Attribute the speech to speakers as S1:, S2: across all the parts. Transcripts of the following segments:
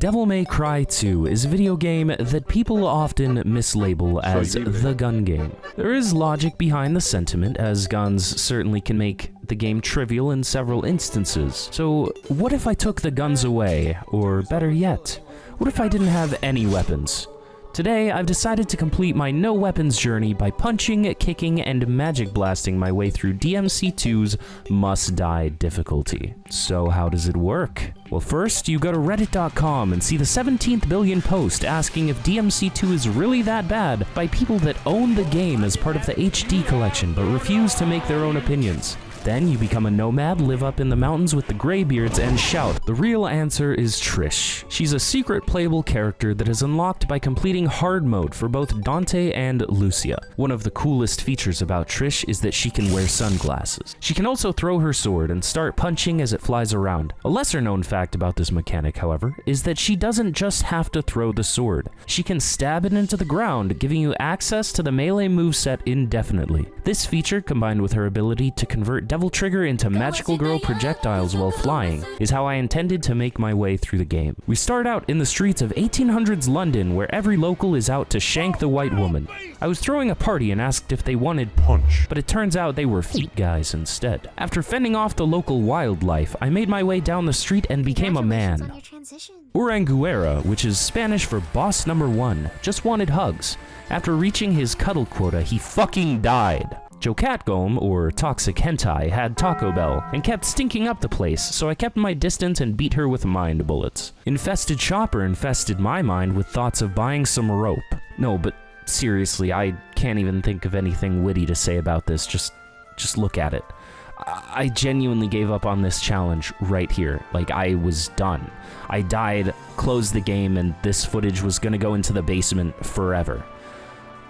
S1: Devil May Cry 2 is a video game that people often mislabel as the gun game. There is logic behind the sentiment, as guns certainly can make the game trivial in several instances. So what if I took the guns away? Or better yet, what if I didn't have any weapons? Today, I've decided to complete my no weapons journey by punching, kicking, and magic blasting my way through DMC 2's must die difficulty. So how does it work? Well, first, you go to reddit.com and see the 17th billion post asking if DMC 2 is really that bad by people that own the game as part of the HD collection but refuse to make their own opinions. Then you become a nomad, live up in the mountains with the Greybeards, and shout. The real answer is Trish. She's a secret playable character that is unlocked by completing hard mode for both Dante and Lucia. One of the coolest features about Trish is that she can wear sunglasses. She can also throw her sword and start punching as it flies around. A lesser known fact about this mechanic, however, is that she doesn't just have to throw the sword. She can stab it into the ground, giving you access to the melee moveset indefinitely. This feature, combined with her ability to convert Devil Trigger into magical girl projectiles while flying, is how I intended to make my way through the game. We start out in the streets of 1800s London, where every local is out to shank the white woman. I was throwing a party and asked if they wanted punch, but it turns out they were feet guys instead. After fending off the local wildlife, I made my way down the street and became a man. Uranguera, which is Spanish for boss number 1, just wanted hugs. After reaching his cuddle quota, he fucking died. Joe Catgome, or Toxic Hentai, had Taco Bell and kept stinking up the place, so I kept my distance and beat her with mind bullets. Infested Chopper infested my mind with thoughts of buying some rope. No, but seriously, I can't even think of anything witty to say about this, just look at it. I genuinely gave up on this challenge right here. Like, I was done. I died, closed the game, and this footage was gonna go into the basement forever.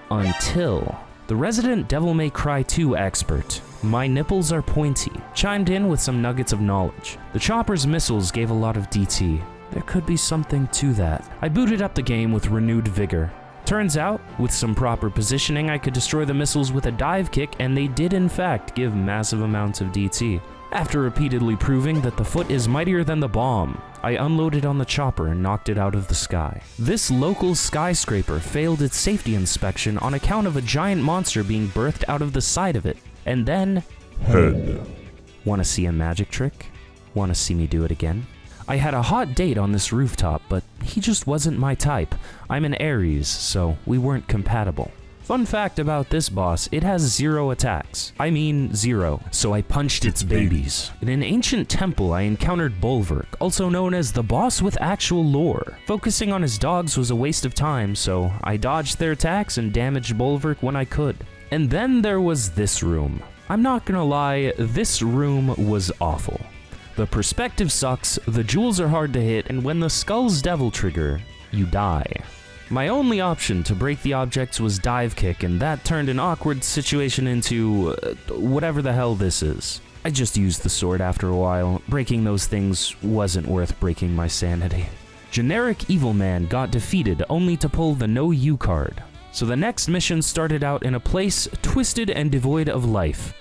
S1: Until the resident Devil May Cry 2 expert, My Nipples Are Pointy, chimed in with some nuggets of knowledge. The Chopper's missiles gave a lot of DT. There could be something to that. I booted up the game with renewed vigor. Turns out, with some proper positioning, I could destroy the missiles with a dive kick, and they did in fact give massive amounts of DT. After repeatedly proving that the foot is mightier than the bomb, I unloaded on the chopper and knocked it out of the sky. This local skyscraper failed its safety inspection on account of a giant monster being birthed out of the side of it. And then... head. Wanna see a magic trick? Wanna see me do it again? I had a hot date on this rooftop, but he just wasn't my type. I'm an Aries, so we weren't compatible. Fun fact about this boss, it has 0 attacks. I mean 0, so I punched its babies. In an ancient temple, I encountered Bulwark, also known as the boss with actual lore. Focusing on his dogs was a waste of time, so I dodged their attacks and damaged Bulwark when I could. And then there was this room. I'm not gonna lie, this room was awful. The perspective sucks, the jewels are hard to hit, and when the skull's Devil Trigger, you die. My only option to break the objects was dive kick, and that turned an awkward situation into whatever the hell this is. I just used the sword after a while. Breaking those things wasn't worth breaking my sanity. Generic Evil Man got defeated only to pull the No You card. So the next mission started out in a place twisted and devoid of life.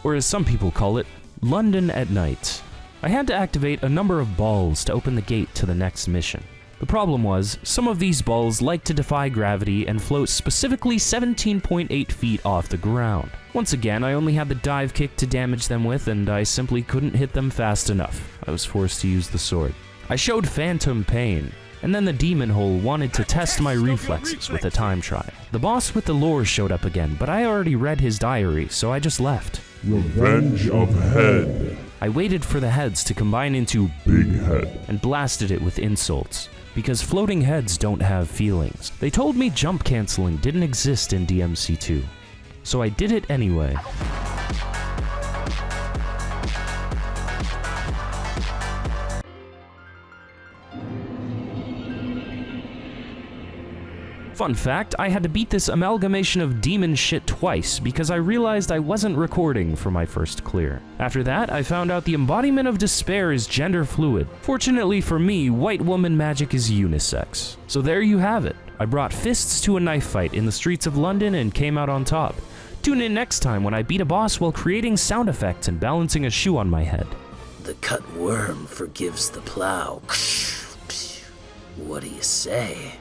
S1: Or as some people call it, London at night. I had to activate a number of balls to open the gate to the next mission. The problem was, some of these balls like to defy gravity and float specifically 17.8 feet off the ground. Once again, I only had the dive kick to damage them with, and I simply couldn't hit them fast enough. I was forced to use the sword. I showed phantom pain, and then the demon hole wanted to test my reflexes with a time trial. The boss with the lore showed up again, but I already read his diary, so I just left.
S2: Revenge of Head.
S1: I waited for the heads to combine into
S2: Big Head
S1: and blasted it with insults. Because floating heads don't have feelings. They told me jump canceling didn't exist in DMC 2. So I did it anyway. Fun fact, I had to beat this amalgamation of demon shit twice because I realized I wasn't recording for my first clear. After that, I found out the embodiment of despair is gender fluid. Fortunately for me, white woman magic is unisex. So there you have it. I brought fists to a knife fight in the streets of London and came out on top. Tune in next time when I beat a boss while creating sound effects and balancing a shoe on my head.
S3: The cut worm forgives the plow. What do you say?